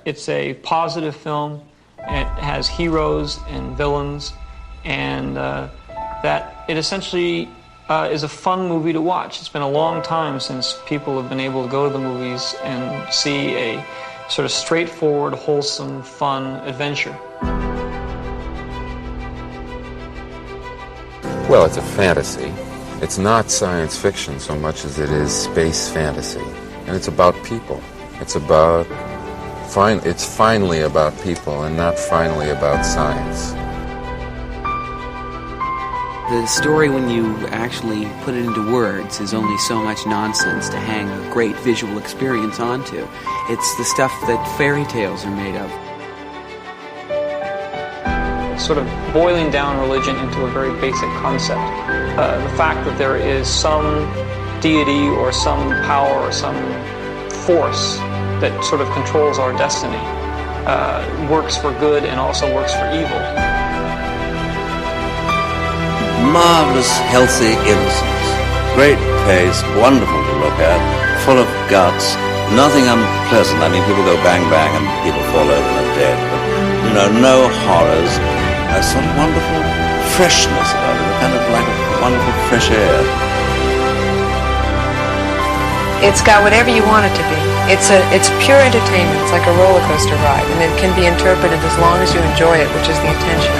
it's a positive film. It has heroes and villains, and that it essentially is a fun movie to watch. It's been a long time since people have been able to go to the movies and see a sort of straightforward, wholesome, fun adventure. Well, it's a fantasy. It's not science fiction so much as it is space fantasy. And it's about people. It's finally about people and not finally about science. The story, when you actually put it into words, is only so much nonsense to hang a great visual experience onto. It's the stuff that fairy tales are made of. Sort of boiling down religion into a very basic concept. The fact that there is some deity or some power or some force that sort of controls our destiny works for good and also works for evil. Marvellous, healthy innocence. Great pace, wonderful to look at, full of guts, nothing unpleasant. I mean, people go bang bang and people fall over and are dead, but, no horrors. Some wonderful freshness about it, kind of like a wonderful fresh air. It's got whatever you want it to be. It's pure entertainment. It's like a roller coaster ride, and it can be interpreted as long as you enjoy it, which is the intention.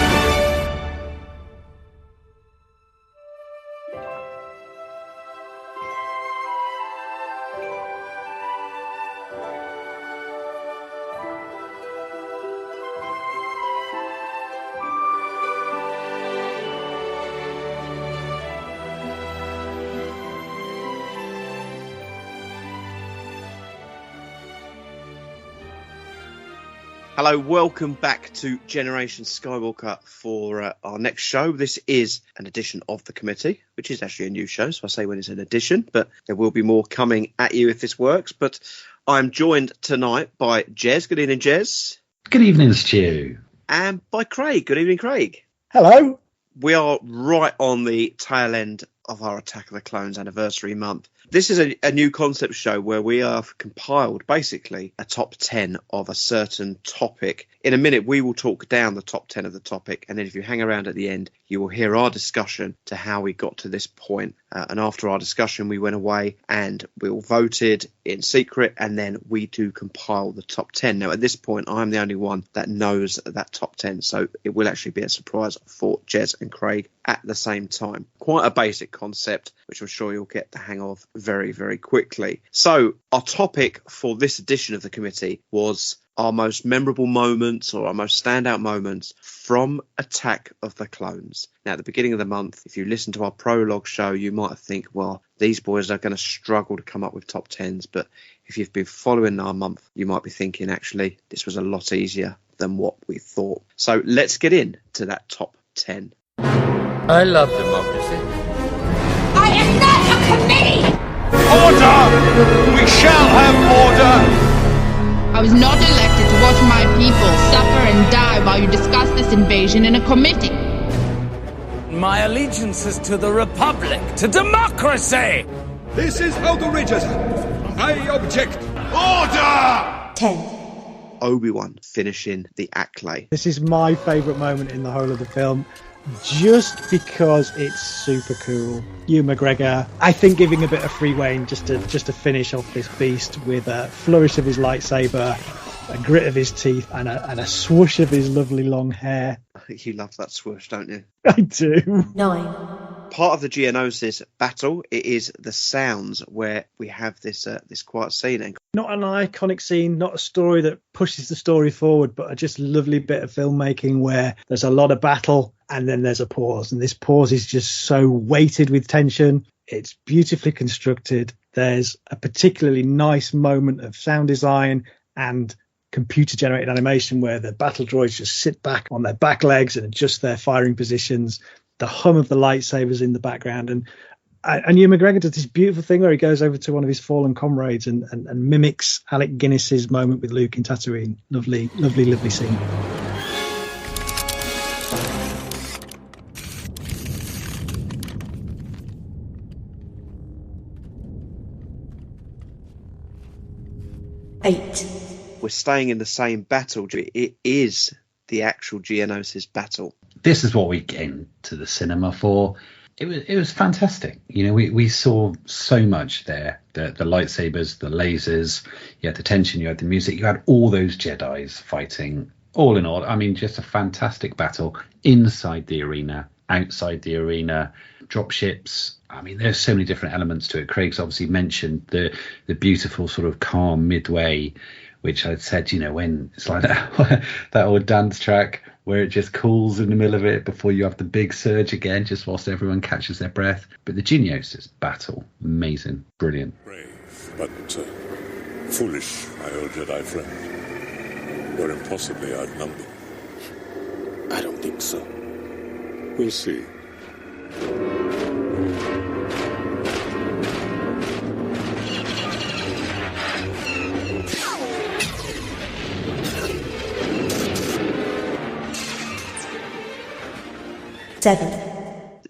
Hello, welcome back to Generation Skywalker for our next show. This is an edition of the committee, which is actually a new show, so I say when it's an edition, but there will be more coming at you if this works. But I'm joined tonight by Jez. Good evening, Jez. Good evening, Stu. And by Craig. Good evening, Craig. Hello. We are right on the tail end of our Attack of the Clones anniversary month. This is a new concept show where we have compiled basically a top 10 of a certain topic. In a minute, we will talk down the top 10 of the topic. And then if you hang around at the end, you will hear our discussion to how we got to this point. And after our discussion, we went away and we all voted in secret. And then we do compile the top 10. Now, at this point, I'm the only one that knows that top 10. So it will actually be a surprise for Jez and Craig at the same time. Quite a basic concept, which I'm sure you'll get the hang of very, very quickly. So our topic for this edition of the committee was our most memorable moments or our most standout moments from Attack of the Clones. Now, at the beginning of the month, if you listen to our prologue show, you might think, well, these boys are going to struggle to come up with top 10s. But if you've been following our month, you might be thinking, actually, this was a lot easier than what we thought. So let's get into that top 10. I love democracy. I am not a committee! Order! We shall have order! I was not elected to watch my people suffer and die while you discuss this invasion in a committee. My allegiance is to the Republic, to democracy! This is outrageous! I object! Order! 10. Obi-Wan finishing the Acklay. This is my favourite moment in the whole of the film, just because it's super cool. Ewan McGregor, I think, giving a bit of free rein just to finish off this beast with a flourish of his lightsaber, a grit of his teeth, and a swoosh of his lovely long hair. You love that swoosh, don't you? I do. 9. Part of the Geonosis battle, it is the sounds where we have this quiet scene. And not an iconic scene, not a story that pushes the story forward, but a just lovely bit of filmmaking where there's a lot of battle and then there's a pause. And this pause is just so weighted with tension. It's beautifully constructed. There's a particularly nice moment of sound design and computer-generated animation where the battle droids just sit back on their back legs and adjust their firing positions. The hum of the lightsabers in the background, and Ewan McGregor does this beautiful thing where he goes over to one of his fallen comrades and mimics Alec Guinness's moment with Luke in Tatooine. Lovely, lovely, lovely scene. Eight. we're staying in the same battle. It is the actual Geonosis battle. This is what we came to the cinema for. It was fantastic. You know, we saw so much there. The lightsabers, the lasers, you had the tension, you had the music, you had all those Jedis fighting. All in all, I mean, just a fantastic battle inside the arena, outside the arena, dropships. I mean, there's so many different elements to it. Craig's obviously mentioned the beautiful sort of calm midway, which I'd said, you know, when it's like that old dance track where it just cools in the middle of it before you have the big surge again, just whilst everyone catches their breath. But the Geonosis battle, amazing, brilliant. Brave, but foolish, my old Jedi friend. You're impossibly outnumbered. I don't think so. We'll see. Seven.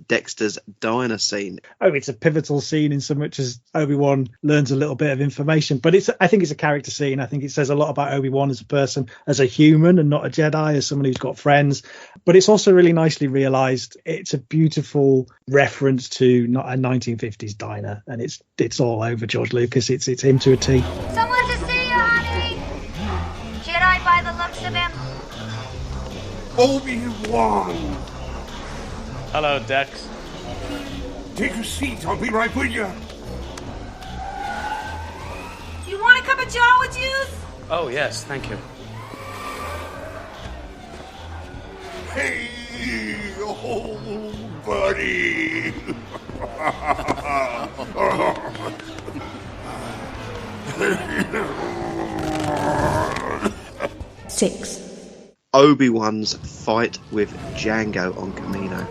Dexter's diner scene. Oh, it's a pivotal scene in so much as Obi-Wan learns a little bit of information, but I think it's a character scene. I think it says a lot about Obi-Wan as a person, as a human and not a Jedi, as someone who's got friends. But it's also really nicely realized. It's a beautiful reference to not a 1950s diner, and it's all over George Lucas. It's him to a T. Someone to see you, honey. Jedi by the looks of him. Obi-Wan! Hello, Dex. Take a seat, I'll be right with you. You want a cup of Jawa juice? Oh, yes, thank you. Hey, old buddy. Six. Obi-Wan's fight with Jango on Kamino.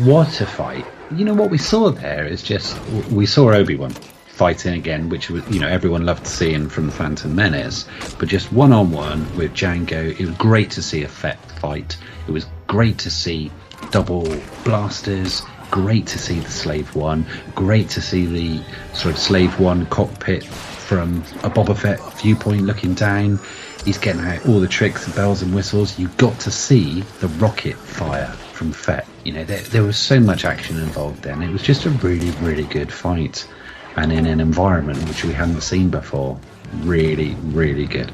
What a fight. You know, what we saw there is just, we saw Obi-Wan fighting again, which was, you know, everyone loved seeing from the Phantom Menace, but just one-on-one with Jango. It was great to see a Fett fight. It was great to see double blasters, great to see the Slave One, great to see the sort of Slave One cockpit from a Boba Fett viewpoint looking down. He's getting out all the tricks and bells and whistles. You got to see the rocket fire from Fett. You know, there was so much action involved then. It was just a really, really good fight. And in an environment which we hadn't seen before. Really, really good.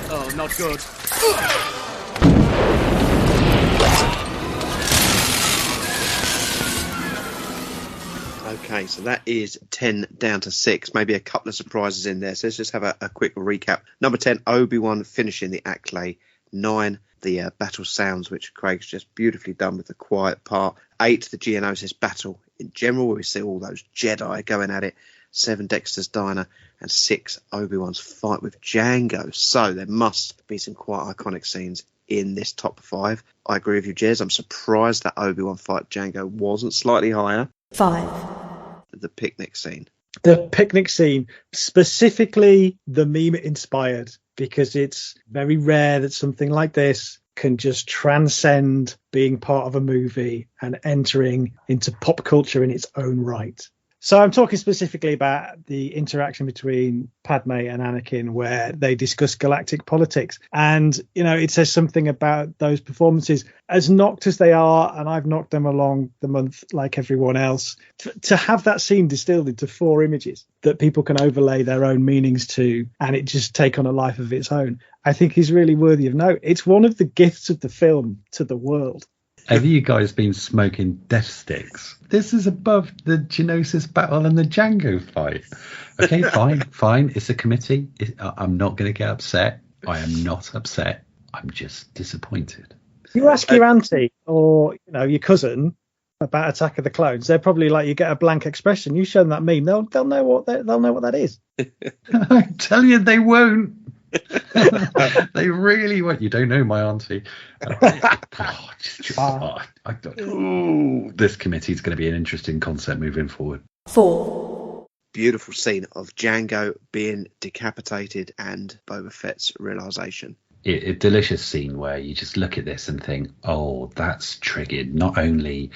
Oh, not good. Okay, so that is 10 down to 6. Maybe a couple of surprises in there. So let's just have a quick recap. Number 10, Obi-Wan finishing the Acklay. 9, the battle sounds, which Craig's just beautifully done with the quiet part. 8, the Geonosis battle in general, where we see all those Jedi going at it. 7, Dexter's Diner. And 6, Obi-Wan's fight with Jango. So there must be some quite iconic scenes in this top 5. I agree with you, Jez. I'm surprised that Obi-Wan fight Jango wasn't slightly higher. 5. The picnic scene. The picnic scene, specifically the meme inspired, because it's very rare that something like this can just transcend being part of a movie and entering into pop culture in its own right. So I'm talking specifically about the interaction between Padme and Anakin, where they discuss galactic politics. And, you know, it says something about those performances, as knocked as they are, and I've knocked them along the month like everyone else, to have that scene distilled into 4 images that people can overlay their own meanings to, and it just take on a life of its own, I think is really worthy of note. It's one of the gifts of the film to the world. Have you guys been smoking death sticks? This is above the Geonosis battle and the Jango fight. Okay, fine. It's a committee. I'm not going to get upset. I am not upset. I'm just disappointed. You ask your auntie or your cousin about Attack of the Clones, they're probably like, you get a blank expression. You show them that meme, they'll know what that is. I tell you, they won't. They really won't. You don't know my auntie. This committee is going to be an interesting concept moving forward. 4. Beautiful scene of Jango being decapitated and Boba Fett's realization. A delicious scene where you just look at this and think, oh, that's triggered not only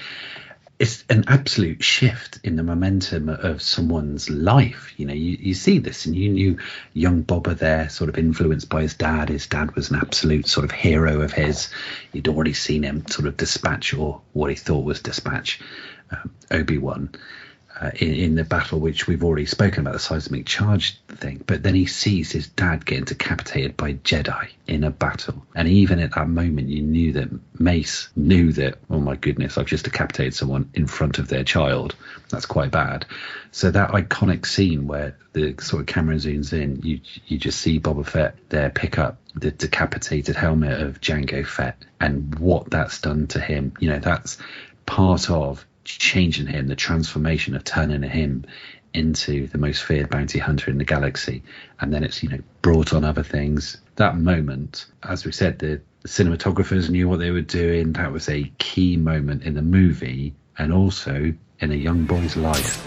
it's an absolute shift in the momentum of someone's life. You know, you see this, and you knew young Boba there, sort of influenced by his dad. His dad was an absolute sort of hero of his. You'd already seen him sort of dispatch, or what he thought was dispatch, Obi-Wan in the battle, which we've already spoken about, the seismic charge thing. But then he sees his dad getting decapitated by Jedi in a battle, and even at that moment you knew that Mace knew that, oh my goodness, I've just decapitated someone in front of their child. That's quite bad. So that iconic scene where the sort of camera zooms in, you just see Boba Fett there pick up the decapitated helmet of Jango Fett, and what that's done to him. You know, that's part of changing him, the transformation of turning him into the most feared bounty hunter in the galaxy. And then it's, you know, brought on other things. That moment, as we said, the cinematographers knew what they were doing. That was a key moment in the movie, and also in a young boy's life.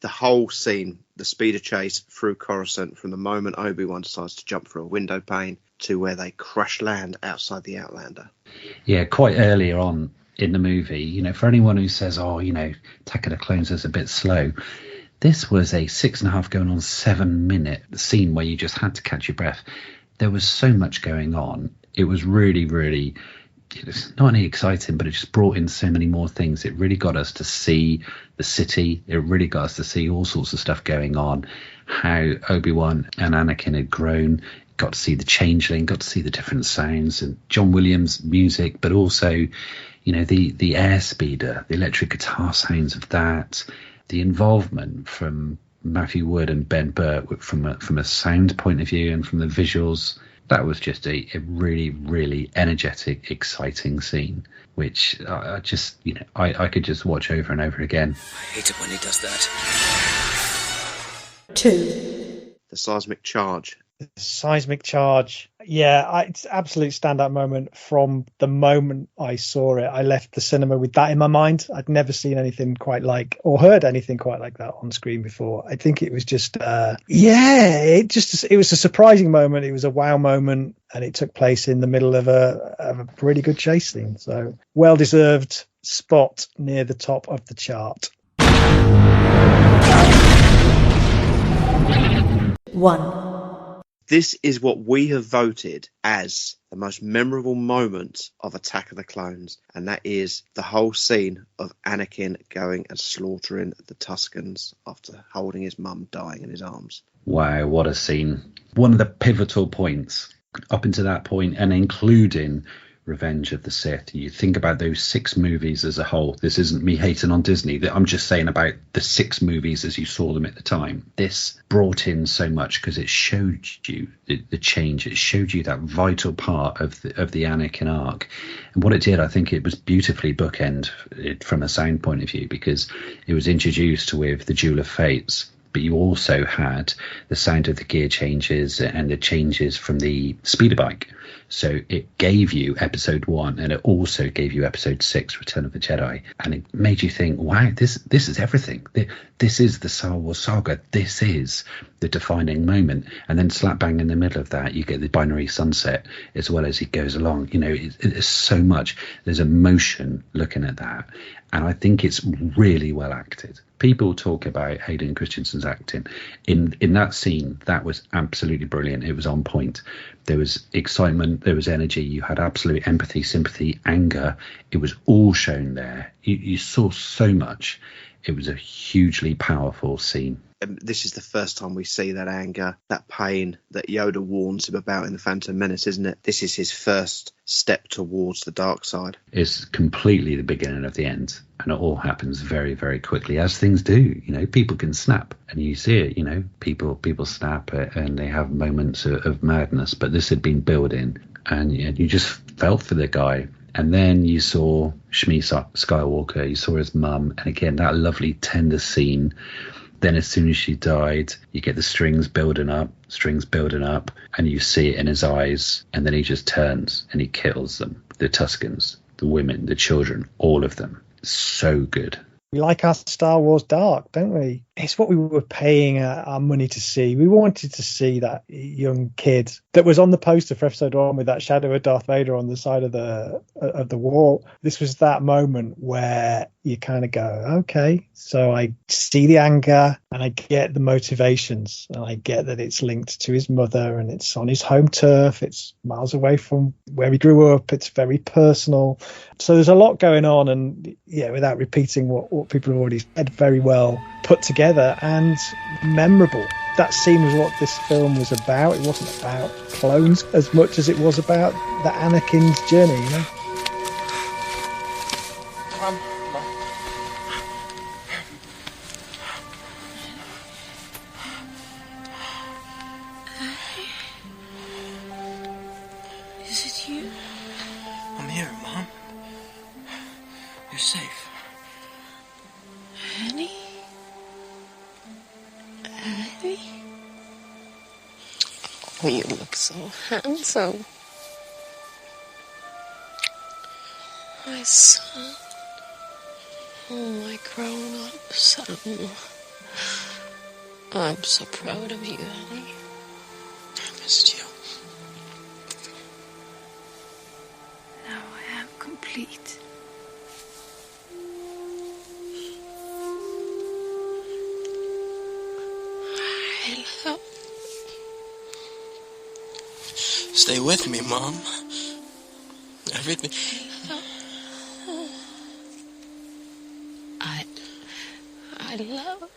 The whole scene, the speeder chase through Coruscant, from the moment Obi-Wan decides to jump through a window pane to where they crash land outside the Outlander. Yeah, quite earlier on in the movie, you know, for anyone who says, oh, you know, Attack of the Clones is a bit slow, this was a 6.5 going on 7 minute scene where you just had to catch your breath. There was so much going on. It was really, really, it's not only exciting, but it just brought in so many more things. It really got us to see the city. It really got us to see all sorts of stuff going on, how Obi-Wan and Anakin had grown, got to see the changeling, got to see the different sounds, and John Williams' music, but also, you know, the airspeeder, the electric guitar sounds of that, the involvement from Matthew Wood and Ben Burtt from a sound point of view and from the visuals. That was just a really, really energetic, exciting scene, which I just, you know, I could just watch over and over again. I hate it when he does that. 2. The seismic charge. Seismic charge. Yeah, it's an absolute standout moment. From the moment I saw it, I left the cinema with that in my mind. I'd never seen anything quite like, or heard anything quite like that on screen before. I think it was just, it was a surprising moment. It was a wow moment, and it took place in the middle of a really good chase scene. So well-deserved spot near the top of the chart. 1. This is what we have voted as the most memorable moment of Attack of the Clones, and that is the whole scene of Anakin going and slaughtering the Tuskens after holding his mum dying in his arms. Wow, what a scene. One of the pivotal points up until that point, and including Revenge of the Sith. You think about those 6 movies as a whole. This isn't me hating on Disney. I'm just saying about the 6 movies as you saw them at the time. This brought in so much because it showed you the change. It showed you that vital part of the Anakin arc. And what it did, I think it was beautifully bookend from a sound point of view, because it was introduced with the Duel of Fates, but you also had the sound of the gear changes and the changes from the speeder bike. So it gave you episode 1, and it also gave you episode 6, Return of the Jedi. And it made you think, wow, this is everything. This is the Star Wars saga. This is the defining moment. And then slap bang in the middle of that, you get the binary sunset as well as it goes along. You know, it's so much. There's emotion looking at that. And I think it's really well acted. People talk about Hayden Christensen's acting. In that scene, that was absolutely brilliant. It was on point. There was excitement, there was energy, you had absolute empathy, sympathy, anger. It was all shown there. You saw so much. It was a hugely powerful scene. This is the first time we see that anger, that pain that Yoda warns him about in The Phantom Menace, isn't it? This is his first step towards the dark side. It's completely the beginning of the end, and it all happens very, very quickly, as things do. You know, people can snap, and you see it. You know, people snap and they have moments of madness. But this had been building, and you just felt for the guy. And then you saw Shmi Skywalker, you saw his mum, and again that lovely tender scene. Then as soon as she died, you get the strings building up, and you see it in his eyes, and then he just turns and he kills them. The Tuskens, the women, the children, all of them. so good. We like our Star Wars dark, don't we? It's what we were paying our money to see. We wanted to see that young kid that was on the poster for episode 1 with that shadow of Darth Vader on the side of the wall. This was that moment where you kind of go, okay, so I see the anger and I get the motivations, and I get that it's linked to his mother and it's on his home turf. It's miles away from where he grew up. It's very personal. So there's a lot going on, and yeah, without repeating what people have already said, very well put together and memorable. That scene was what this film was about. It wasn't about clones as much as it was about the Anakin's journey, you know? Come on. Is it you? I'm here, Mom. You're safe. Annie? Annie? Oh, you look so handsome. My son. Oh, my grown-up son. I'm so proud of you, Annie. I missed you. Now I am complete. I love. Stay with me, Mom. Everything. I love.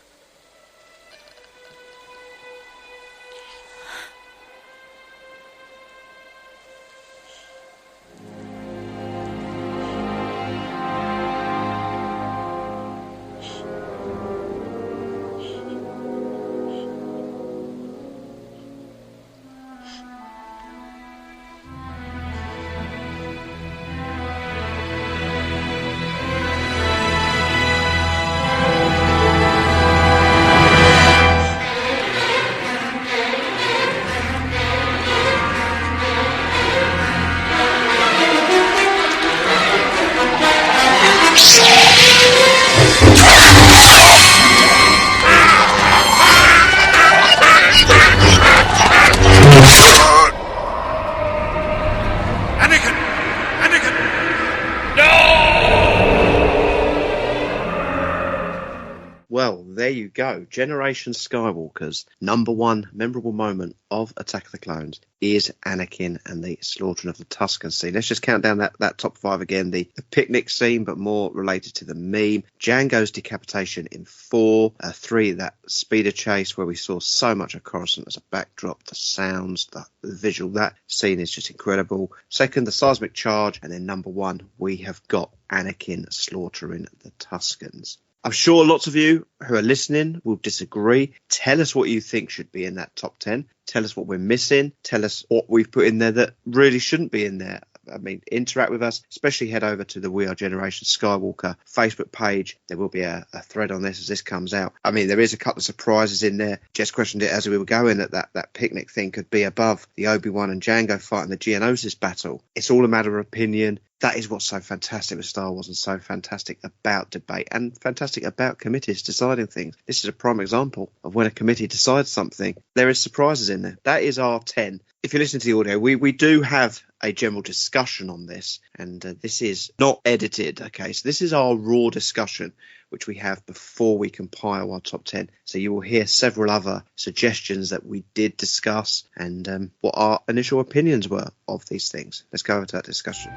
Well, there you go. Generation Skywalker's number one memorable moment of Attack of the Clones is Anakin and the slaughtering of the Tusken scene. Let's just count down that top 5 again. The picnic scene, but more related to the meme. Django's decapitation in 4. 3, that speeder chase where we saw so much of Coruscant as a backdrop. The sounds, the visual. That scene is just incredible. 2nd, the seismic charge. And then number 1, we have got Anakin slaughtering the Tuskens. I'm sure lots of you who are listening will disagree. Tell us what you think should be in that top 10. Tell us what we're missing. Tell us what we've put in there that really shouldn't be in there. I mean, interact with us, especially head over to the We Are Generation Skywalker Facebook page. There will be a thread on this as this comes out. I mean, there is a couple of surprises in there. Jess questioned it as we were going that picnic thing could be above the Obi-Wan and Django fight in the Geonosis battle. It's all a matter of opinion. That is what's so fantastic with Star Wars and so fantastic about debate and fantastic about committees deciding things. This is a prime example of when a committee decides something. There is surprises in there. That is our 10. If you listen to the audio, we do have a general discussion on this, and this is not edited, okay? So this is our raw discussion, which we have before we compile our top 10. So you will hear several other suggestions that we did discuss and what our initial opinions were of these things. Let's go over to that discussion.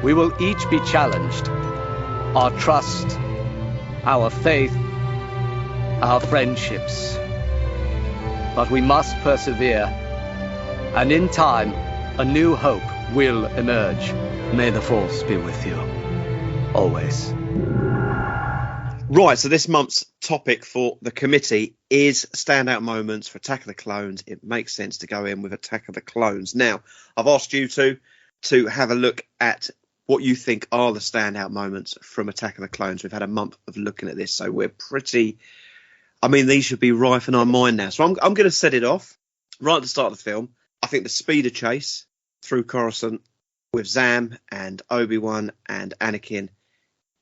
We will each be challenged. Our trust, our faith, our friendships. But we must persevere. And in time, a new hope will emerge. May the Force be with you. Always. Right, so this month's topic for the committee is standout moments for Attack of the Clones. It makes sense to go in with Attack of the Clones. Now, I've asked you to have a look at what you think are the standout moments from Attack of the Clones. We've had a month of looking at this, so we're pretty... I mean, these should be rife in our mind now. So I'm going to set it off right at the start of the film. I think the speeder chase through Coruscant with Zam and Obi-Wan and Anakin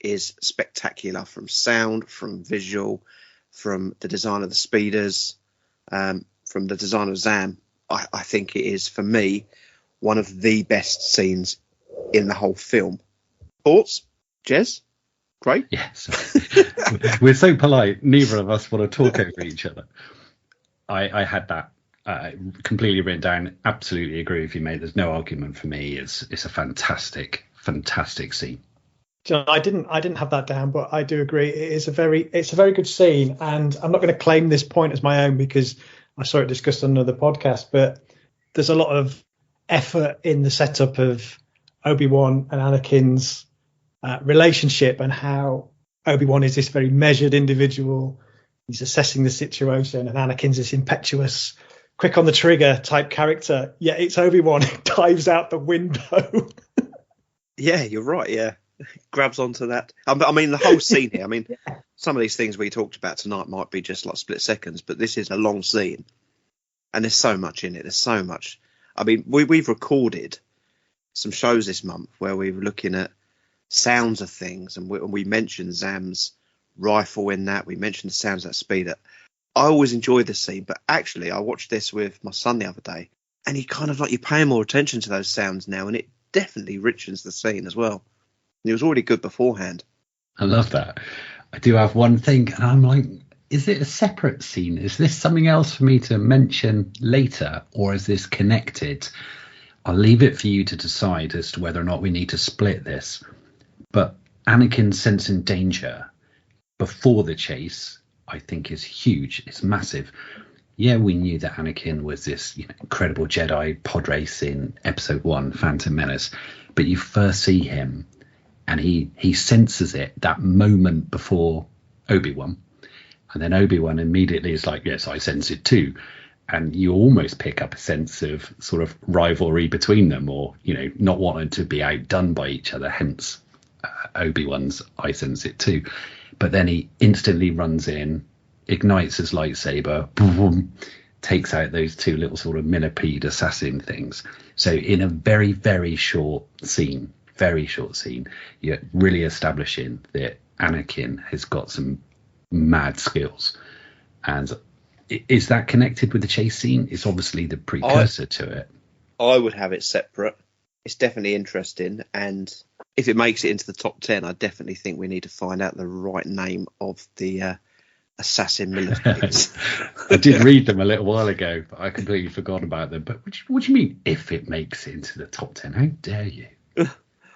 is spectacular, from sound, from visual, from the design of the speeders, from the design of Zam. I think it is, for me, one of the best scenes in the whole film. Thoughts, Jez? Great. Yes. We're so polite. Neither of us want to talk over each other. I had that completely written down. Absolutely agree with you, mate. There's no argument for me. It's a fantastic scene. John, I didn't have that down, but I do agree. It's a very good scene, and I'm not going to claim this point as my own because I saw it discussed on another podcast. But there's a lot of effort in the setup of Obi-Wan and Anakin's relationship, and how Obi-Wan is this very measured individual. He's assessing the situation, and Anakin's this impetuous, quick on the trigger type character. Yeah, it's Obi-Wan who dives out the window. Yeah, you're right. Yeah, grabs onto that. I mean, the whole scene here. I mean, some of these things we talked about tonight might be just like split seconds, but this is a long scene, and there's so much in it. There's so much. I mean, we've recorded some shows this month where we were looking at sounds of things, and we mentioned Zam's rifle in that. We mentioned the sounds of that speeder. I always enjoy this scene, but actually I watched this with my son the other day, and you kind of like, you're paying more attention to those sounds now, and it definitely richens the scene as well. And it was already good beforehand. I love that. I do have one thing, and I'm like, is it a separate scene? Is this something else for me to mention later, or is this connected? I'll leave it for you to decide as to whether or not we need to split this. But Anakin's sensing danger before the chase, I think, is huge. It's massive. Yeah, we knew that Anakin was this incredible Jedi pod race in Episode 1, Phantom Menace. But you first see him, and he senses it that moment before Obi-Wan. And then Obi-Wan immediately is like, yes, I sense it too. And you almost pick up a sense of sort of rivalry between them, or, not wanting to be outdone by each other, hence Obi-Wan's I sense it too. But then he instantly runs in, ignites his lightsaber, boom, takes out those two little sort of millipede assassin things. So in a very, very short scene, you're really establishing that Anakin has got some mad skills. And is that connected with the chase scene? It's obviously the precursor to it. I would have it separate. It's definitely interesting, and if it makes it into the top 10, I definitely think we need to find out the right name of the assassin millipedes. I did read them a little while ago, but I completely forgot about them. But what do you mean, if it makes it into the top 10? How dare you?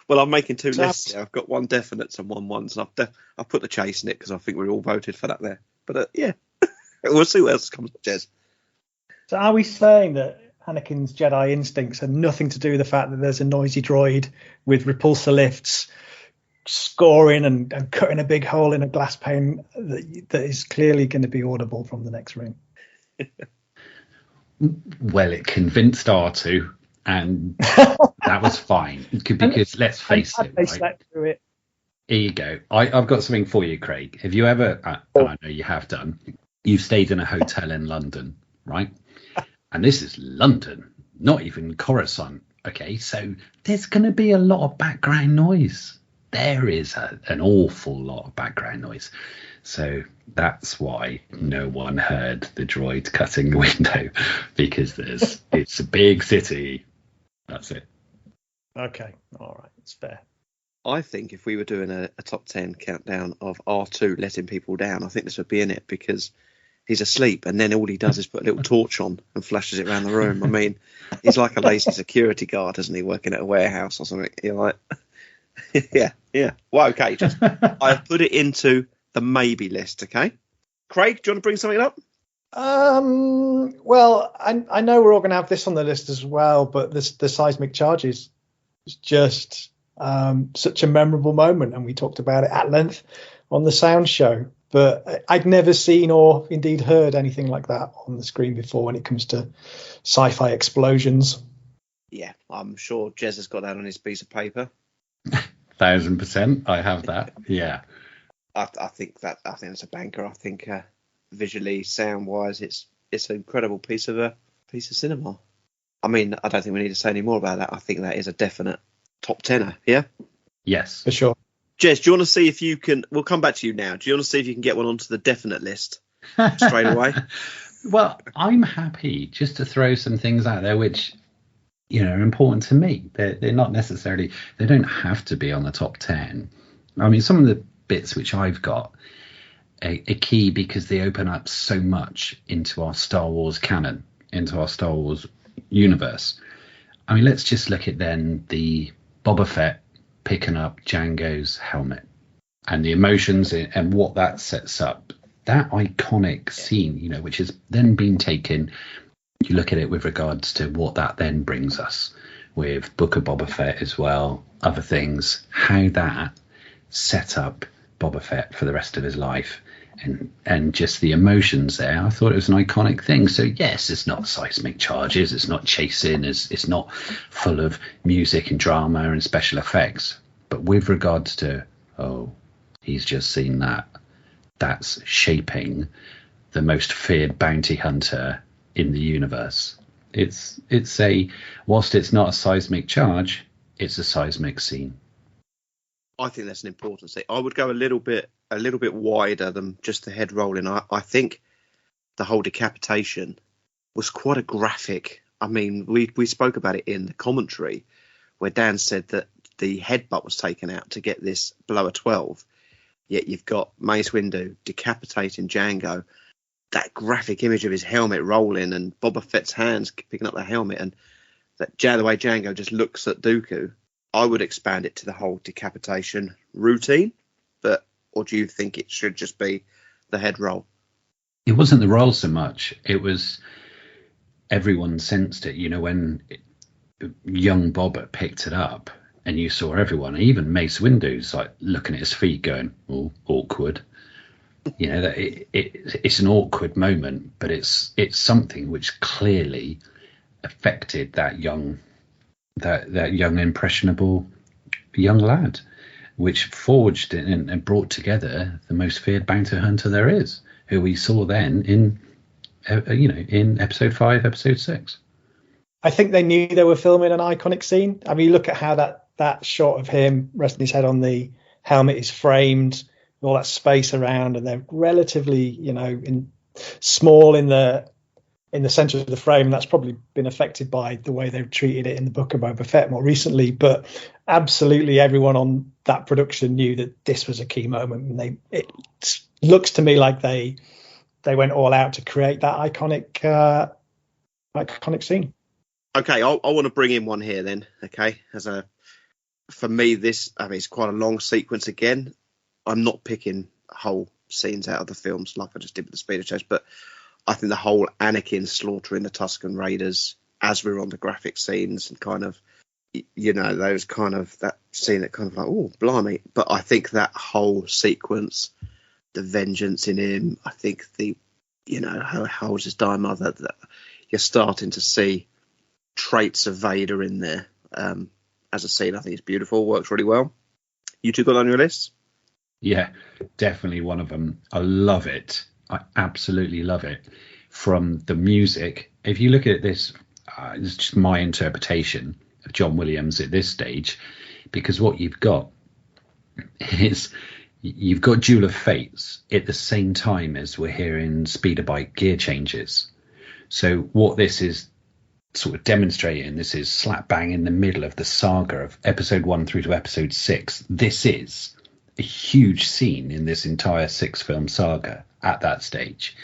Well, I'm making two lists here. I've got one definites and one ones, and I've put the chase in it because I think we all voted for that there. But yeah, we'll see what else comes up, Jez. So are we saying that Anakin's Jedi instincts have nothing to do with the fact that there's a noisy droid with repulsor lifts scoring and cutting a big hole in a glass pane that is clearly going to be audible from the next room? Well, it convinced R2, and that was fine. Because let's face it, right? Through it. Here you go. I've got something for you, Craig. Have you ever, I know you have done, you've stayed in a hotel in London, right? And this is London, not even Coruscant. Okay, so there's going to be a lot of background noise. There is an awful lot of background noise. So that's why no one heard the droid cutting the window, because it's a big city. That's it. Okay, all right, it's fair. I think if we were doing a top 10 countdown of R2 letting people down, I think this would be in it, because he's asleep, and then all he does is put a little torch on and flashes it around the room. I mean, he's like a lazy security guard, isn't he, working at a warehouse or something? You're like, yeah. Well, okay, I've put it into the maybe list, okay? Craig, do you want to bring something up? Well, I know we're all going to have this on the list as well, but the seismic charges is just such a memorable moment, and we talked about it at length on the sound show. But I'd never seen or indeed heard anything like that on the screen before when it comes to sci-fi explosions. Yeah, I'm sure Jez has got that on his piece of paper. 1000%, I have that. Yeah, I think it's a banker. I think visually, sound-wise, it's an incredible piece of cinema. I mean, I don't think we need to say any more about that. I think that is a definite top 10er. Yeah. Yes, for sure. Jez, do you want to see if you can? We'll come back to you now. Do you want to see if you can get one onto the definite list straight away? Well, I'm happy just to throw some things out there which, are important to me. They're not necessarily, they don't have to be on the top 10. I mean, some of the bits which I've got are key because they open up so much into our Star Wars canon, into our Star Wars universe. I mean, let's just look at then the Boba Fett picking up Jango's helmet and the emotions and what that sets up. That iconic scene, which has then been taken, you look at it with regards to what that then brings us with Book of Boba Fett as well, other things, how that set up Boba Fett for the rest of his life and just the emotions there. I thought it was an iconic thing. So yes, it's not seismic charges, it's not chasing, it's not full of music and drama and special effects. But with regards to, he's just seen that, that's shaping the most feared bounty hunter in the universe. It's whilst it's not a seismic charge, it's a seismic scene. I think that's an important thing. I would go a little bit wider than just the head rolling. I think the whole decapitation was quite a graphic. I mean, we spoke about it in the commentary where Dan said that the headbutt was taken out to get this below a 12. Yet you've got Mace Windu decapitating Jango, that graphic image of his helmet rolling and Boba Fett's hands picking up the helmet, and the way Jango just looks at Dooku. I would expand it to the whole decapitation routine, or do you think it should just be the head roll? It wasn't the roll so much. It was everyone sensed it. When young Boba picked it up, and you saw everyone, even Mace Windu's like looking at his feet, going, "Oh, awkward." That it's an awkward moment, but it's something which clearly affected that young impressionable young lad, which forged and brought together the most feared bounty hunter there is, who we saw then in episode 5, episode 6. I think they knew they were filming an iconic scene. I mean, you look at how that shot of him resting his head on the helmet is framed, all that space around, and they're relatively, small in the center of the frame. That's probably been affected by the way they've treated it in the Book of Boba Fett more recently. But absolutely everyone on that production knew that this was a key moment. And it looks to me like they went all out to create that iconic scene. Okay, I want to bring in one here then. Okay, for me, it's quite a long sequence again. I'm not picking whole scenes out of the films like I just did with the Speeder Chase, but I think the whole Anakin slaughtering the Tusken Raiders as we're on the graphic scenes and kind of, those kind of, that scene that kind of like, oh, blimey. But I think that whole sequence, the vengeance in him, I think how he holds his dying mother, that you're starting to see traits of Vader in there. As a scene, I think it's beautiful, works really well. You two got on your list? Yeah, definitely one of them. I love it. I absolutely love it. From the music, if you look at this, it's just my interpretation of John Williams at this stage, because what you've got is you've got Duel of Fates at the same time as we're hearing speeder bike gear changes. So what this is sort of demonstrating, this is slap bang in the middle of the saga of episode 1 through to episode 6. This is a huge scene in this entire 6-film saga at that stage,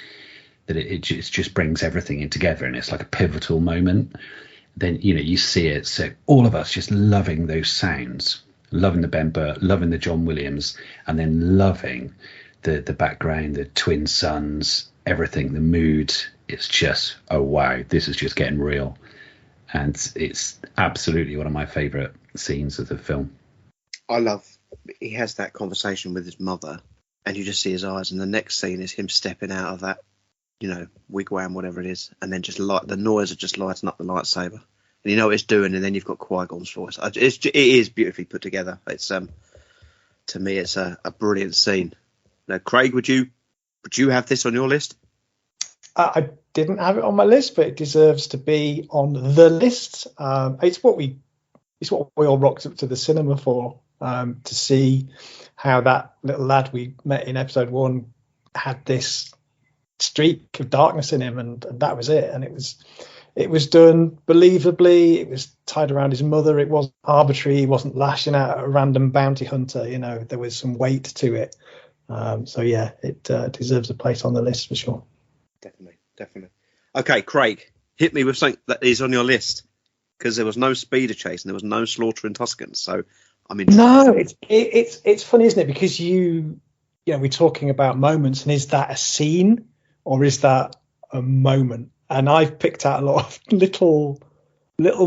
that it just brings everything in together, and it's like a pivotal moment. Then you see it, so all of us just loving those sounds, loving the Ben Burt, loving the John Williams, and then loving the background, the twin sons, everything, the mood. It's just, oh wow, this is just getting real. And it's absolutely one of my favourite scenes of the film. I love, he has that conversation with his mother, and you just see his eyes, and the next scene is him stepping out of that, wigwam, whatever it is, and then just the noise of just lighting up the lightsaber. And you know what it's doing, and then you've got Qui-Gon's voice. It is beautifully put together. It's to me, it's a brilliant scene. Now, Craig, would you have this on your list? I didn't have it on my list, but it deserves to be on the list. It's what we all rocked up to the cinema for to see how that little lad we met in episode 1 had this streak of darkness in him, and that was it. And it was done believably. It was tied around his mother. It wasn't arbitrary. He wasn't lashing out at a random bounty hunter. There was some weight to it. So yeah, it deserves a place on the list for sure. Definitely. Okay, Craig, hit me with something that is on your list, because there was no speeder chase and there was no slaughter in Tuscans. So I mean, no, it's funny, isn't it? Because we're talking about moments, and is that a scene or is that a moment? And I've picked out a lot of little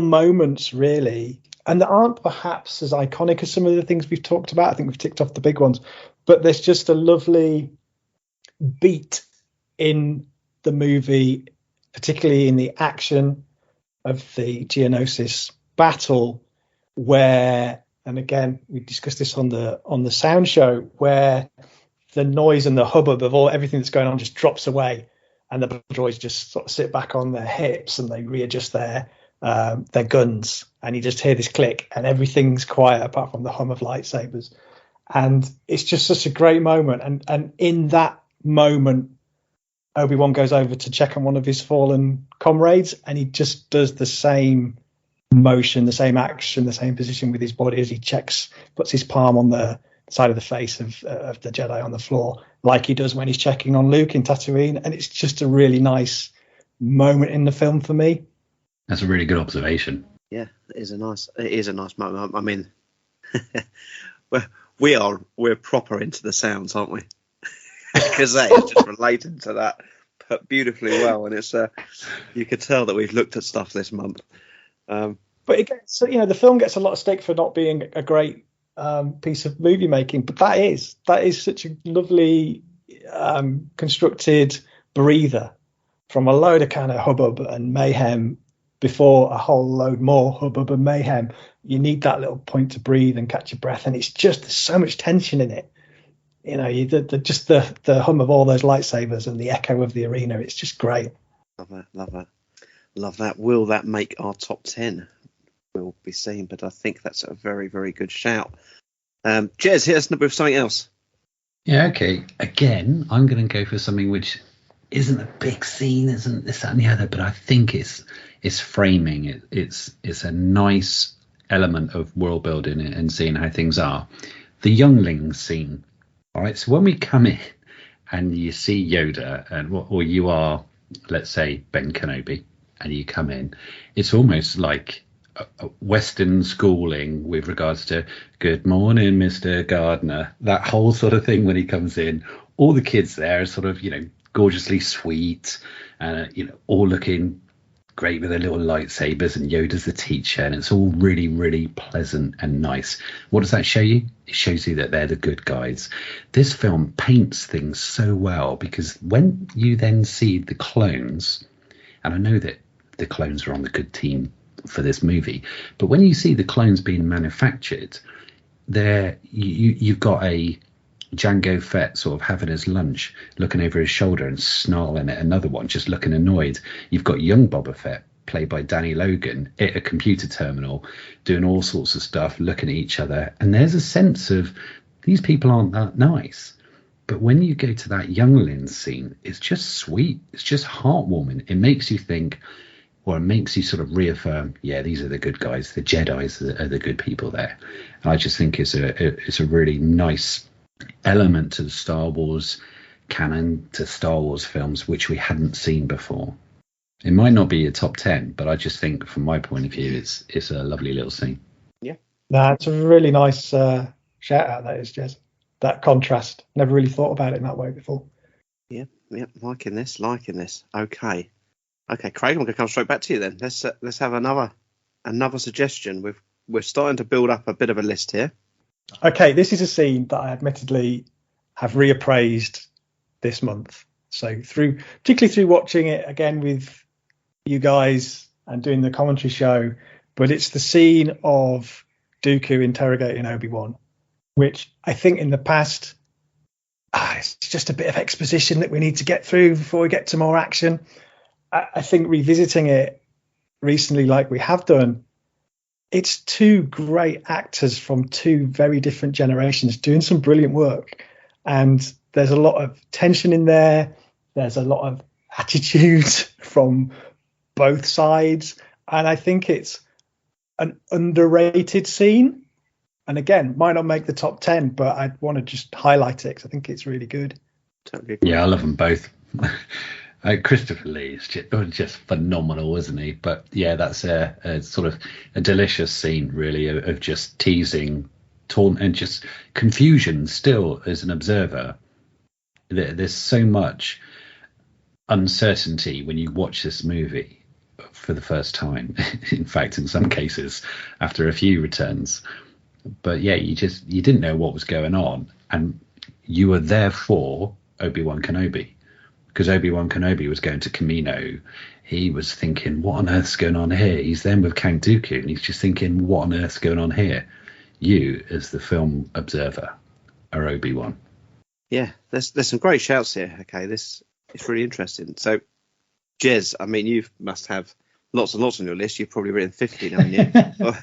moments, really, and that aren't perhaps as iconic as some of the things we've talked about. I think we've ticked off the big ones, but there's just a lovely beat in the movie, particularly in the action of the Geonosis battle, where, and again, we discussed this on the sound show, where the noise and the hubbub of everything that's going on just drops away, and the droids just sort of sit back on their hips and they readjust their guns, and you just hear this click and everything's quiet apart from the hum of lightsabers. And it's just such a great moment. And in that moment, Obi-Wan goes over to check on one of his fallen comrades, and he just does the same motion, the same action, the same position with his body as he checks, puts his palm on the side of the face of the Jedi on the floor, like he does when he's checking on Luke in Tatooine. And it's just a really nice moment in the film for me. That's a really good observation. Yeah, it is a nice moment. I mean, we're proper into the sounds, aren't we? Because that is just related to that beautifully well, and it's you could tell that we've looked at stuff this month. But it gets, the film gets a lot of stick for not being a great piece of movie making, but that is such a lovely constructed breather from a load of kind of hubbub and mayhem before a whole load more hubbub and mayhem. You need that little point to breathe and catch your breath, and it's just, there's so much tension in it. Just the hum of all those lightsabers and the echo of the arena. It's just great. Love that. Will that make our top 10? We'll be seeing, but I think that's a very, very good shout. Jez, hit us with something else. Yeah, okay. Again, I'm going to go for something which isn't a big scene, isn't this, that, and the other, but I think it's framing. It's a nice element of world building and seeing how things are. The younglings scene. All right, so when we come in and you see Yoda, or you are, let's say, Ben Kenobi, and you come in, it's almost like a Western schooling with regards to "Good morning, Mr. Gardner." That whole sort of thing when he comes in. All the kids there are sort of, gorgeously sweet, and all looking great with their little lightsabers, and Yoda's the teacher, and it's all really, really pleasant and nice. What does that show you? It shows you that they're the good guys. This film paints things so well, because when you then see the clones, and I know that the clones are on the good team for this movie, but when you see the clones being manufactured, you've got a Jango Fett sort of having his lunch, looking over his shoulder and snarling at another one, just looking annoyed. You've got young Boba Fett, played by Danny Logan, at a computer terminal, doing all sorts of stuff, looking at each other. And there's a sense of, these people aren't that nice. But when you go to that younglings scene, it's just sweet. It's just heartwarming. It makes you think, or it makes you sort of reaffirm, yeah, these are the good guys. The Jedis are the good people there. And I just think it's a really nice element to the Star Wars canon, to Star Wars films, which we hadn't seen before. It might not be a top 10, but I just think from my point of view, it's a lovely little scene. Yeah. It's a really nice shout out, that is, Jez. That contrast. Never really thought about it in that way before. Yeah, liking this. Okay, Craig, I'm going to come straight back to you then. Let's have another suggestion. We're starting to build up a bit of a list here. Okay, this is a scene that I admittedly have reappraised this month. So particularly through watching it again with you guys and doing the commentary show, but it's the scene of Dooku interrogating Obi-Wan, which I think in the past, it's just a bit of exposition that we need to get through before we get to more action. I think revisiting it recently, like we have done, it's two great actors from two very different generations doing some brilliant work. And there's a lot of tension in there. There's a lot of attitude from both sides. And I think it's an underrated scene. And again, might not make the top 10, but I want to just highlight it because I think it's really good. Yeah, I love them both. Christopher Lee is just phenomenal, isn't he? But yeah, that's a sort of a delicious scene, really, of just teasing, taunt, and just confusion still as an observer. There's so much uncertainty when you watch this movie for the first time. In fact, in some cases, after a few returns. But yeah, you didn't know what was going on, and you were there for Obi-Wan Kenobi. Because Obi-Wan Kenobi was going to Kamino, he was thinking, what on earth's going on here? He's then with Count Dooku, and he's just thinking, what on earth's going on here? You, as the film observer, are Obi-Wan. Yeah, there's some great shouts here. Okay, it's really interesting. So, Jez, I mean, you must have lots and lots on your list. You've probably written 15, haven't you?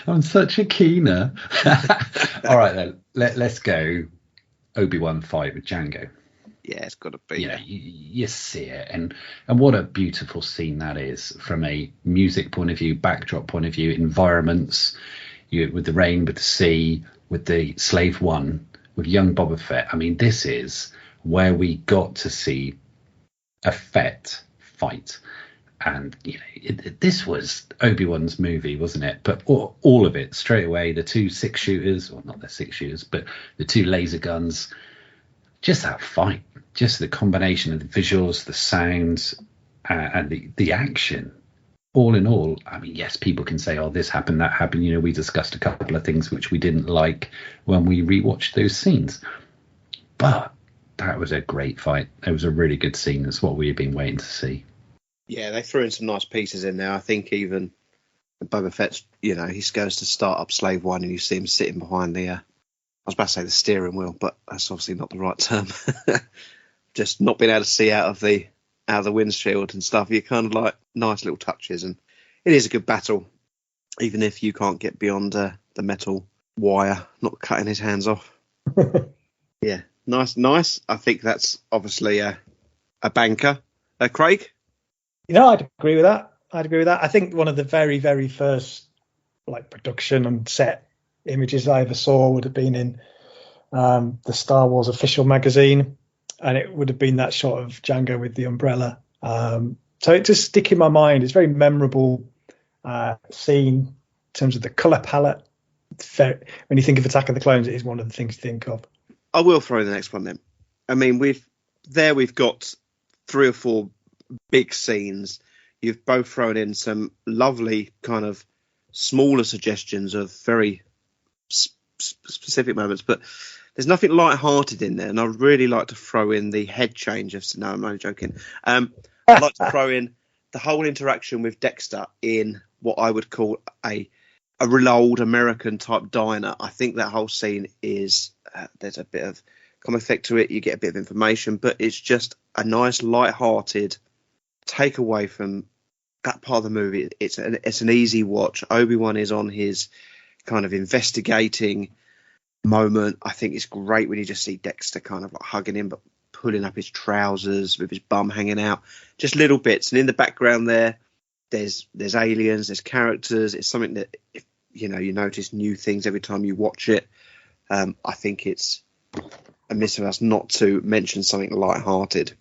I'm such a keener. All right, then, let's go Obi-Wan fight with Django. Yeah, it's got to be. You know, you see it, and what a beautiful scene that is from a music point of view, backdrop point of view, environments, with the rain, with the sea, with the Slave One, with young Boba Fett. I mean, this is where we got to see a Fett fight. And, you know, this was Obi-Wan's movie, wasn't it? But all of it, straight away, the two 6-shooters, well, not the 6-shooters, but the two laser guns, just that fight, just the combination of the visuals, the sounds, and the action. All in all, I mean, yes, people can say, oh, this happened, that happened. You know, we discussed a couple of things which we didn't like when we rewatched those scenes. But that was a great fight. It was a really good scene. That's what we had been waiting to see. Yeah, they threw in some nice pieces in there. I think even Boba Fett's, you know, he goes to start up Slave One and you see him sitting behind I was about to say the steering wheel, but that's obviously not the right term. Just not being able to see out of the windshield and stuff. You kind of like nice little touches, and it is a good battle, even if you can't get beyond the metal wire, not cutting his hands off. Yeah, nice. I think that's obviously a banker. Craig? You know, I'd agree with that. I think one of the very, very first like production and set images I ever saw would have been in the Star Wars official magazine, and it would have been that shot of Django with the umbrella. So it just stick in my mind. It's a very memorable scene in terms of the colour palette. When you think of Attack of the Clones, it is one of the things to think of. I will throw in the next one then. I mean, we've got 3 or 4 big scenes. You've both thrown in some lovely kind of smaller suggestions of very specific moments, but there's nothing light-hearted in there, and I'd really like to throw in the head change of... No, I'm only joking. I'd like to throw in the whole interaction with Dexter in what I would call a real old American-type diner. I think that whole scene is... there's a bit of comic effect to it, you get a bit of information, but it's just a nice, light-hearted takeaway from that part of the movie. It's an easy watch. Obi-Wan is on his kind of investigating moment. I think it's great when you just see Dexter kind of like hugging him but pulling up his trousers with his bum hanging out, just little bits. And in the background there's aliens, there's characters. It's something that, if you notice new things every time you watch it. I think it's amiss of us not to mention something light-hearted.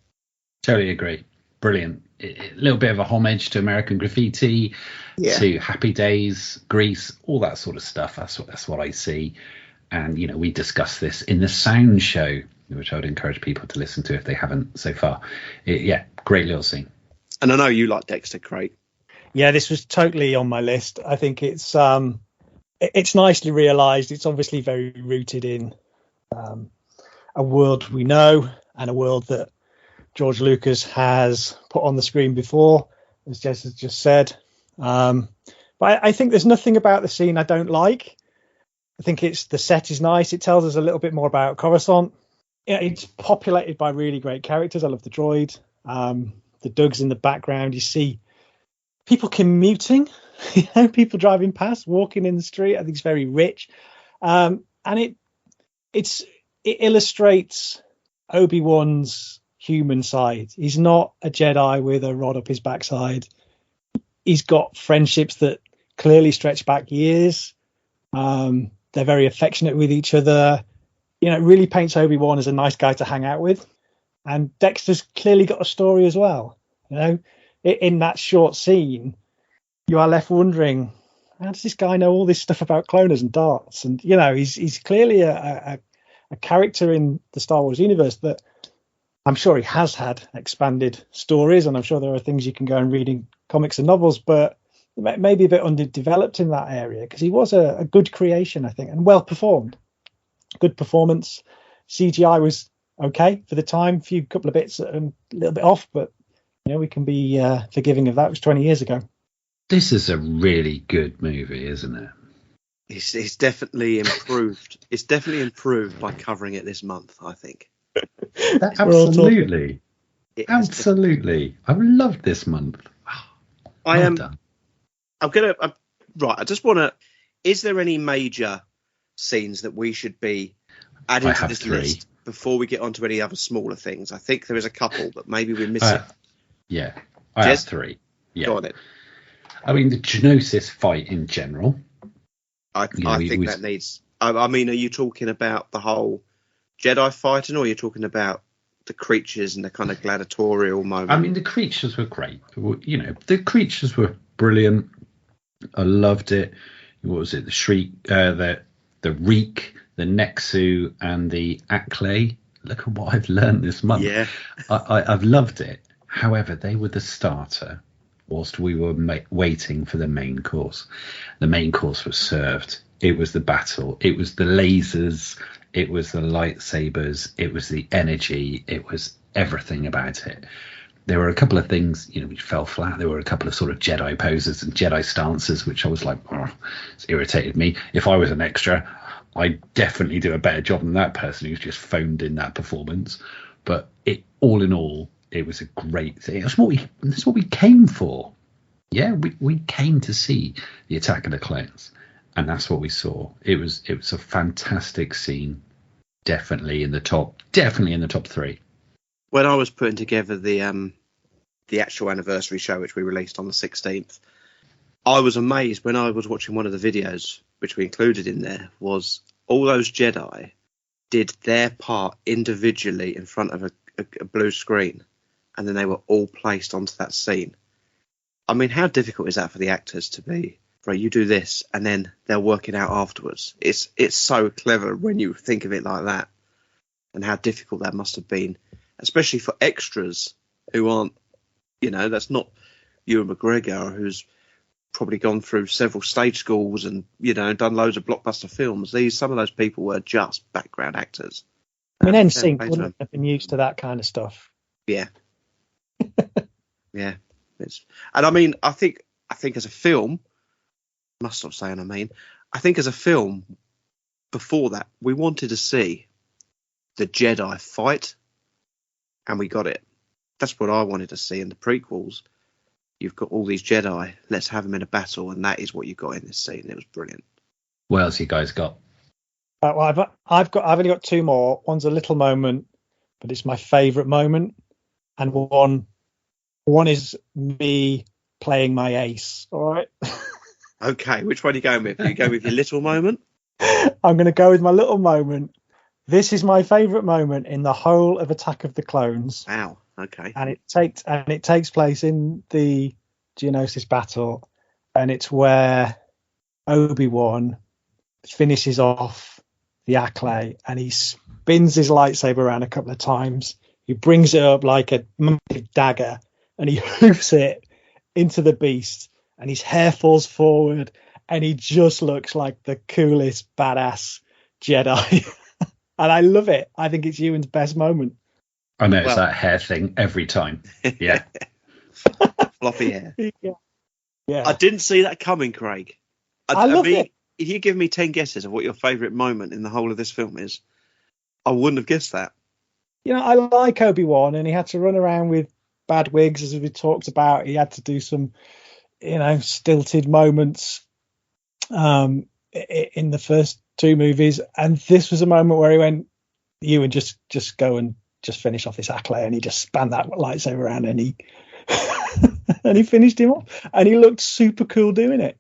Totally agree. Brilliant. A little bit of a homage to American Graffiti, to Happy Days, Grease, all that sort of stuff. That's what I see. And, you know, we discussed this in the sound show, which I would encourage people to listen to if they haven't so far. Great little scene. And I know you like Dexter, Craig. Yeah, this was totally on my list. I think it's nicely realised. It's obviously very rooted in a world we know and a world that George Lucas has put on the screen before, as Jez has just said. But I think there's nothing about the scene I don't like. I think the set is nice. It tells us a little bit more about Coruscant. It's populated by really great characters. I love the droid. The Dugs in the background. You see people commuting People driving past, walking in the street. I think it's very rich, and it illustrates Obi-Wan's human side. He's not a Jedi with a rod up his backside. He's got friendships that clearly stretch back years. They're very affectionate with each other. It really paints Obi-Wan as a nice guy to hang out with. And Dexter's clearly got a story as well. In that short scene, you are left wondering, how does this guy know all this stuff about cloners and darts? And he's clearly a character in the Star Wars universe that I'm sure he has had expanded stories, and I'm sure there are things you can go and read in comics and novels, but maybe a bit underdeveloped in that area, because he was a good creation, I think, and well performed. Good performance. CGI was okay for the time, couple of bits a little bit off, but we can be forgiving of that. It was 20 years ago. This is a really good movie, isn't it? It's definitely improved. It's definitely improved by covering it this month, I think. Absolutely. Absolutely. I've loved this month. I am. Right. I just want to. Is there any major scenes that we should be adding to this list before we get on to any other smaller things? I think there is a couple, but maybe we're missing. Yeah. I have 3. Yeah. Go on then. I mean, the Geonosis fight in general. I think that needs. I mean, are you talking about the whole Jedi fighting, or are you talking about the creatures and the kind of gladiatorial moment? I mean, the creatures were great. The creatures were brilliant. I loved it. What was it? The Shriek, the Reek, the Nexu, and the Acklay. Look at what I've learned this month. Yeah, I've loved it. However, they were the starter whilst we were waiting for the main course. The main course was served. It was the battle. It was the lasers. It was the lightsabers. It was the energy. It was everything about it. There were a couple of things, which fell flat. There were a couple of sort of Jedi poses and Jedi stances, which I was like, it's irritated me. If I was an extra, I'd definitely do a better job than that person who's just phoned in that performance. But all in all, it was a great thing. That's what we came for. Yeah, we came to see the Attack of the Clones, and that's what we saw. It was a fantastic scene. Definitely in the top 3. When I was putting together the actual anniversary show, which we released on the 16th, I was amazed when I was watching one of the videos, which we included in there, was all those Jedi did their part individually in front of a blue screen, and then they were all placed onto that scene. I mean, how difficult is that for the actors to be? Right, you do this, and then they'll work it out afterwards. It's so clever when you think of it like that, and how difficult that must have been, especially for extras who aren't, that's not Ewan McGregor, who's probably gone through several stage schools and done loads of blockbuster films. Some of those people were just background actors. I mean, NSYNC wouldn't have been used to that kind of stuff. Yeah. Yeah. And I mean, I think as a film, must stop saying I think as a film, before that, we wanted to see the Jedi fight, and we got it. That's what I wanted to see in the prequels. You've got all these Jedi, let's have them in a battle, and that is what you got in this scene. It was brilliant. What else you guys got? Well, I've only got 2 more. One's a little moment, but it's my favourite moment, and one is me playing my ace. All right. Okay, which one are you going with? Are you going with your little moment? I'm going to go with my little moment. This is my favourite moment in the whole of Attack of the Clones. Wow. Okay. And it takes place in the Geonosis battle, and it's where Obi-Wan finishes off the Acklay, and he spins his lightsaber around a couple of times. He brings it up like a massive dagger, and he hoofs it into the beast, and his hair falls forward, and he just looks like the coolest badass Jedi. And I love it. I think it's Ewan's best moment. I know it's that hair thing every time. Yeah. Floppy hair. Yeah. I didn't see that coming, Craig. I love it. If you give me 10 guesses of what your favourite moment in the whole of this film is, I wouldn't have guessed that. I like Obi-Wan, and he had to run around with bad wigs, as we talked about. He had to do some stilted moments in the first two movies, and this was a moment where he went, "Ewan, just go and just finish off this Acklay," and he just spanned that lightsaber around and he and he finished him off, and he looked super cool doing it.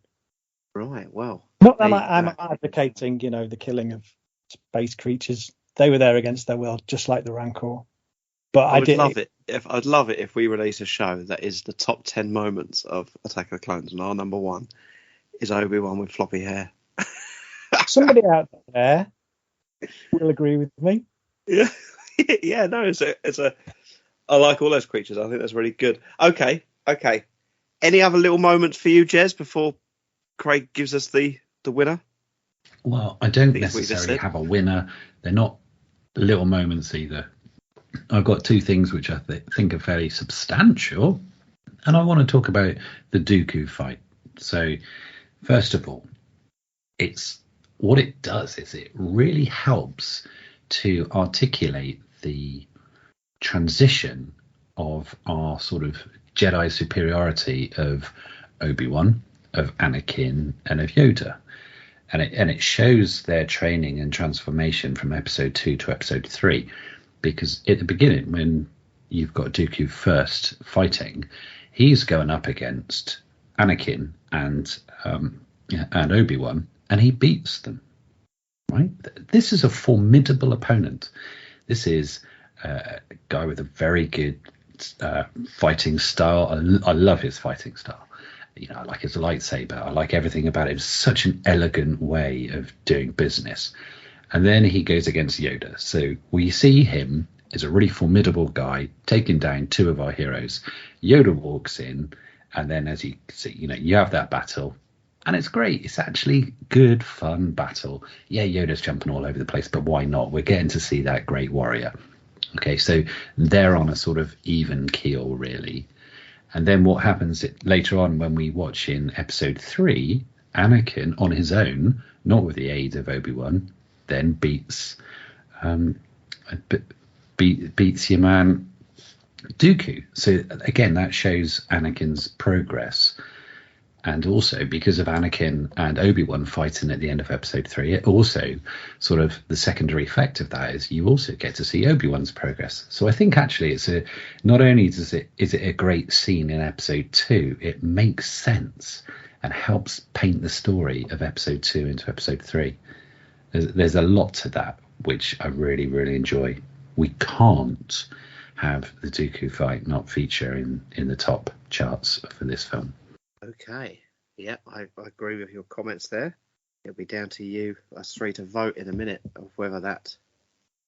Right. Well, not that I'm advocating, the killing of space creatures. They were there against their will, just like the Rancor. But I'd love it if we release a show that is the top 10 moments of Attack of the Clones, and our number one is Obi-Wan with floppy hair. Somebody out there will agree with me. Yeah, yeah. No, I like all those creatures. I think that's really good. Okay. Any other little moments for you, Jez, before Craig gives us the winner? Well, I don't necessarily have a winner. They're not little moments either. I've got two things which I think are fairly substantial, and I want to talk about the Dooku fight. So, first of all, what it does is it really helps to articulate the transition of our sort of Jedi superiority of Obi-Wan, of Anakin, and of Yoda. And it shows their training and transformation from episode 2 to episode 3, because at the beginning, when you've got Dooku first fighting, he's going up against Anakin and Obi-Wan, and he beats them. Right? This is a formidable opponent. This is a guy with a very good fighting style. I love his fighting style. I like his lightsaber. I like everything about it. It's such an elegant way of doing business. And then he goes against Yoda. So we see him as a really formidable guy taking down two of our heroes. Yoda walks in, and then as you see, you have that battle. And it's great. It's actually good, fun battle. Yeah, Yoda's jumping all over the place, but why not? We're getting to see that great warrior. Okay, so they're on a sort of even keel, really. And then what happens later on when we watch in episode 3, Anakin on his own, not with the aid of Obi-Wan, then beats your man Dooku. So again, that shows Anakin's progress. And also, because of Anakin and Obi-Wan fighting at the end of episode 3, it also sort of the secondary effect of that is you also get to see Obi-Wan's progress. So I think actually not only is it a great scene in episode 2, it makes sense and helps paint the story of episode 2 into episode 3. There's a lot to that, which I really, really enjoy. We can't have the Dooku fight not feature in the top charts for this film. Okay. Yeah, I agree with your comments there. It'll be down to you, us three, to vote in a minute of whether that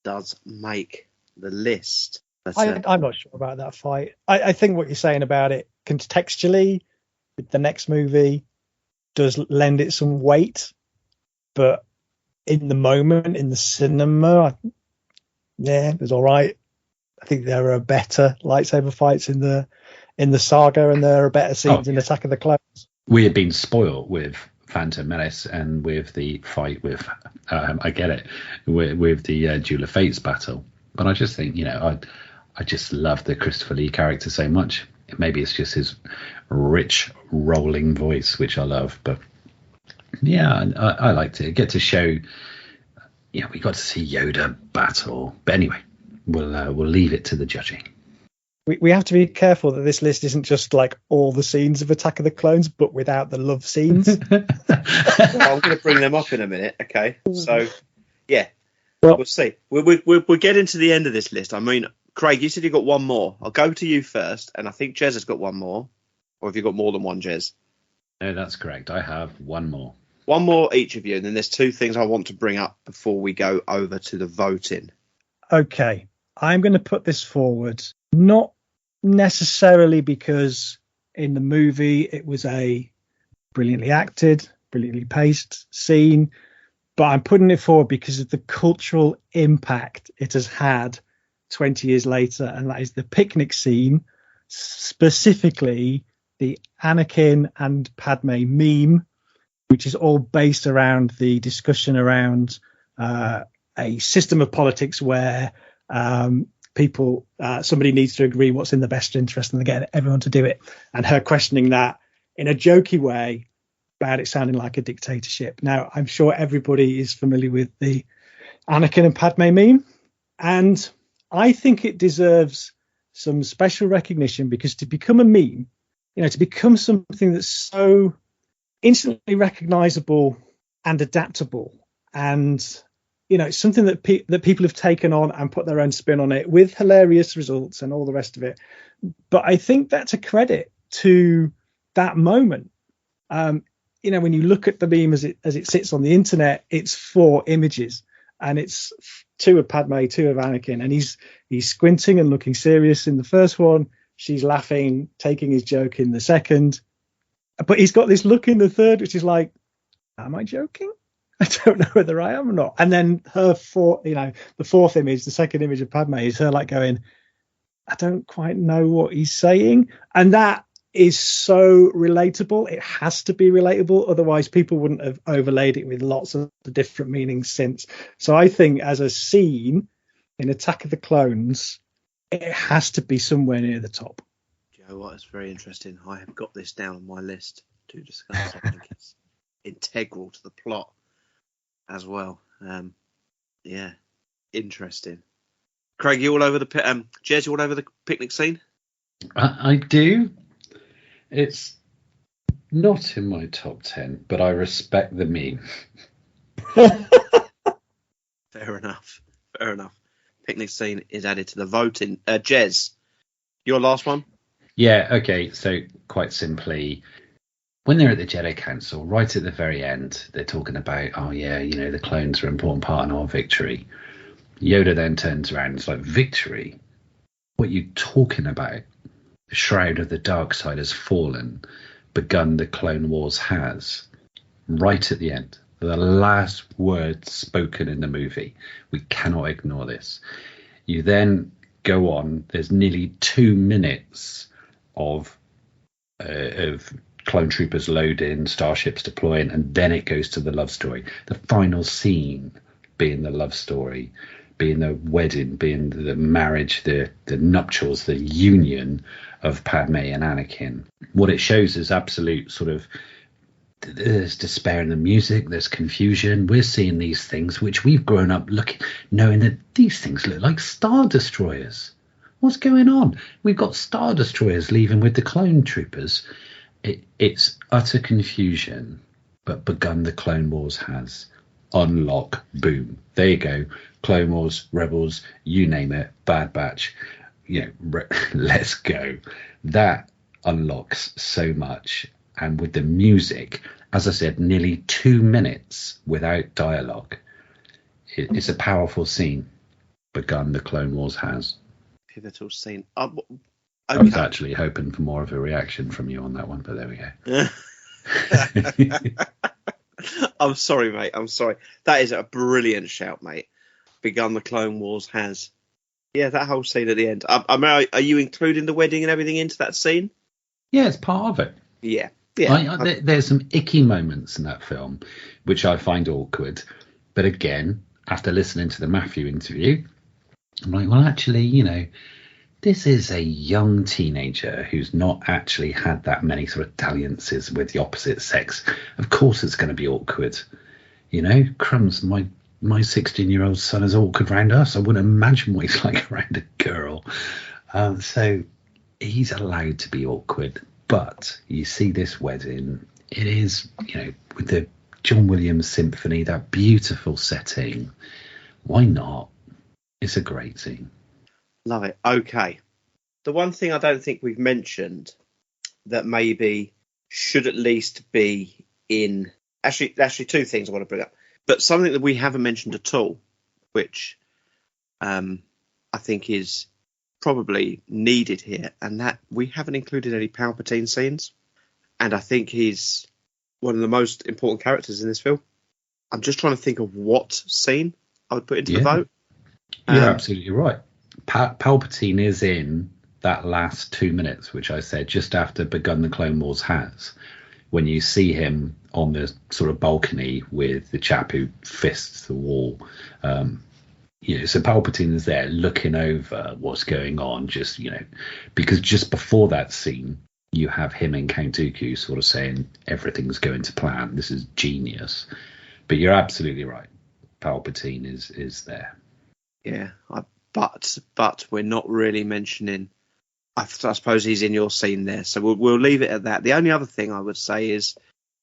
does make the list. But, I'm not sure about that fight. I think what you're saying about it contextually with the next movie does lend it some weight, but in the moment, in the cinema, it was all right. I think there are better lightsaber fights in the saga, and there are better scenes in Attack of the Clones. We had been spoiled with Phantom Menace and with the fight with I get it, with the Duel of Fates battle, but I just think I just love the Christopher Lee character so much. Maybe it's just his rich rolling voice, which I love, but yeah, I liked it. Get to show we got to see Yoda battle, but anyway, we'll leave it to the judging. We have to be careful that this list isn't just like all the scenes of Attack of the Clones, but without the love scenes. Well, I'm going to bring them up in a minute. Okay, so yeah, we'll see. We'll get into the end of this list. I mean, Craig, you said you got one more. I'll go to you first, and I think Jez has got one more. Or have you got more than one, Jez? No, that's correct. I have one more. One more each of you, and then there's two things I want to bring up before we go over to the voting. Okay, I'm going to put this forward, not necessarily because in the movie it was a brilliantly acted, brilliantly paced scene, but I'm putting it forward because of the cultural impact it has had 20 years later, and that is the picnic scene, specifically the Anakin and Padme meme, which is all based around the discussion around a system of politics where somebody needs to agree what's in the best interest, and they get everyone to do it. And her questioning that in a jokey way about it sounding like a dictatorship. Now, I'm sure everybody is familiar with the Anakin and Padme meme, and I think it deserves some special recognition, because to become a meme, to become something that's so instantly recognizable and adaptable, and it's something that that people have taken on and put their own spin on it with hilarious results and all the rest of it. But I think that's a credit to that moment. When you look at the meme as it sits on the internet, it's 4 images, and it's 2 of Padme, 2 of Anakin, and he's squinting and looking serious in the first one. She's laughing, taking his joke in the second, but he's got this look in the third, which is like, am I joking? I don't know whether I am or not. And then the fourth image, the second image of Padme, is her like going, I don't quite know what he's saying. And that is so relatable. It has to be relatable. Otherwise, people wouldn't have overlaid it with lots of different meanings since. So I think as a scene in Attack of the Clones, it has to be somewhere near the top. Joe, what is very interesting. I have got this down on my list to discuss. I think it's integral to the plot as well. Interesting. Craig, you all over the Jez, you all over the picnic scene? I do. It's not in my top 10, but I respect the meme. Fair enough. Picnic scene is added to the voting. Jez, your last one? Yeah, okay. So quite simply, when they're at the Jedi Council, right at the very end, they're talking about, the clones are an important part in our victory. Yoda then turns around and is like, victory? What are you talking about? The shroud of the dark side has fallen. Begun the Clone Wars has. Right at the end. The last words spoken in the movie. We cannot ignore this. You then go on. There's nearly 2 minutes of clone troopers loading, starships deploying, and then it goes to the love story. The final scene being the love story, being the wedding, being the marriage, the nuptials, the union of Padme and Anakin. What it shows is absolute sort of, there's despair in the music, there's confusion. We're seeing these things which we've grown up knowing that these things look like Star Destroyers. What's going on? We've got Star Destroyers leaving with the clone troopers. It's utter confusion, but begun the Clone Wars has. Unlock, boom. There you go. Clone Wars, Rebels, you name it, Bad Batch. Let's go. That unlocks so much. And with the music, as I said, nearly 2 minutes without dialogue. It's a powerful scene. Begun the Clone Wars has. Pivotal scene. I was actually hoping for more of a reaction from you on that one, but there we go. I'm sorry, mate. I'm sorry. That is a brilliant shout, mate. Begun the Clone Wars has. Yeah, that whole scene at the end. Are you including the wedding and everything into that scene? Yeah, it's part of it. Yeah. There's some icky moments in that film, which I find awkward. But again, after listening to the Matthew interview, I'm like, well, actually, this is a young teenager who's not actually had that many sort of dalliances with the opposite sex. Of course it's going to be awkward. Crumbs, my 16-year-old son is awkward around us. I wouldn't imagine what he's like around a girl. So he's allowed to be awkward. But you see this wedding, it is, with the John Williams symphony, that beautiful setting. Why not? It's a great scene. Love it. Okay. The one thing I don't think we've mentioned that maybe should at least be in... Actually, 2 things I want to bring up. But something that we haven't mentioned at all, which I think is probably needed here, and that we haven't included any Palpatine scenes. And I think he's one of the most important characters in this film. I'm just trying to think of what scene I would put into the vote. You're absolutely right. Palpatine is in that last 2 minutes, which I said just after Begun the Clone Wars has, when you see him on the sort of balcony with the chap who fists the wall. So Palpatine is there looking over what's going on, because just before that scene, you have him and Count Dooku sort of saying everything's going to plan. This is genius. But you're absolutely right. Palpatine is there. Yeah, but we're not really mentioning. I suppose he's in your scene there, so we'll leave it at that. The only other thing I would say is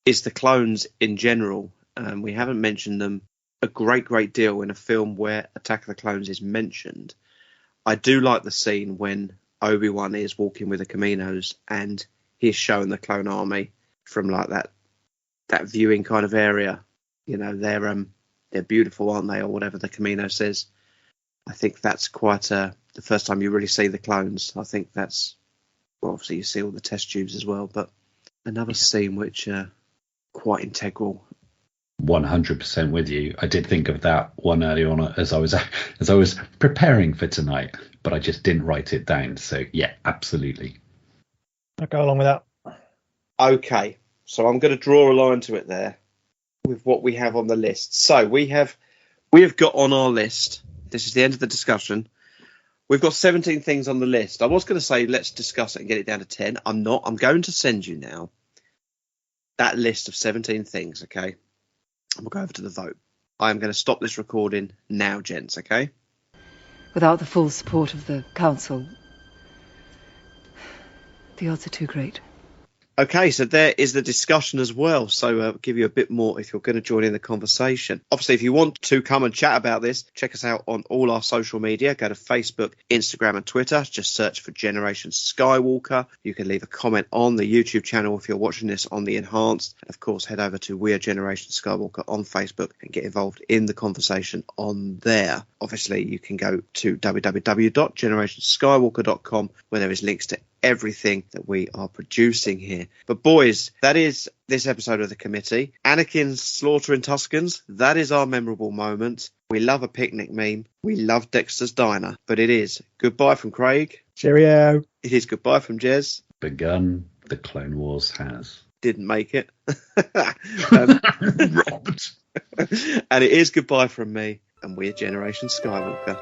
the clones in general. We haven't mentioned them a great deal in a film where Attack of the Clones is mentioned. I do like the scene when Obi-Wan is walking with the Caminos and he's showing the clone army from like that viewing kind of area. You know, they're beautiful, aren't they, or whatever the Camino says. I think that's quite the first time you really see the clones. I think that's, well, obviously you see all the test tubes as well, but another scene which quite integral. 100% with you. I did think of that one earlier on as I was preparing for tonight, but I just didn't write it down. So yeah, absolutely. I'll go along with that. Okay, so I'm going to draw a line to it there with what we have on the list. So we have got on our list. This is the end of the discussion. We've got 17 things on the list. I was going to say let's discuss it and get it down to 10. I'm not. I'm going to send you now that list of 17 things, okay? And we'll go over to the vote. I am going to stop this recording now, gents, okay? Without the full support of the council, the odds are too great. Okay, so there is the discussion as well. So I'll give you a bit more if you're going to join in the conversation. Obviously, if you want to come and chat about this, check us out on all our social media. Go to Facebook, Instagram and Twitter. Just search for Generation Skywalker. You can leave a comment on the YouTube channel if you're watching this on the enhanced. And of course, head over to We Are Generation Skywalker on Facebook and get involved in the conversation on there. Obviously, you can go to www.generationskywalker.com where there is links to everything that we are producing here. But boys, that is this episode of The Committee. Anakin's slaughtering Tuscans, that is our memorable moment. We love a picnic meme. We love Dexter's Diner. But it is goodbye from Craig. Cheerio. It is goodbye from Jez. Begun, the Clone Wars has. Didn't make it. Robbed. And it is goodbye from me, and we're Generation Skywalker.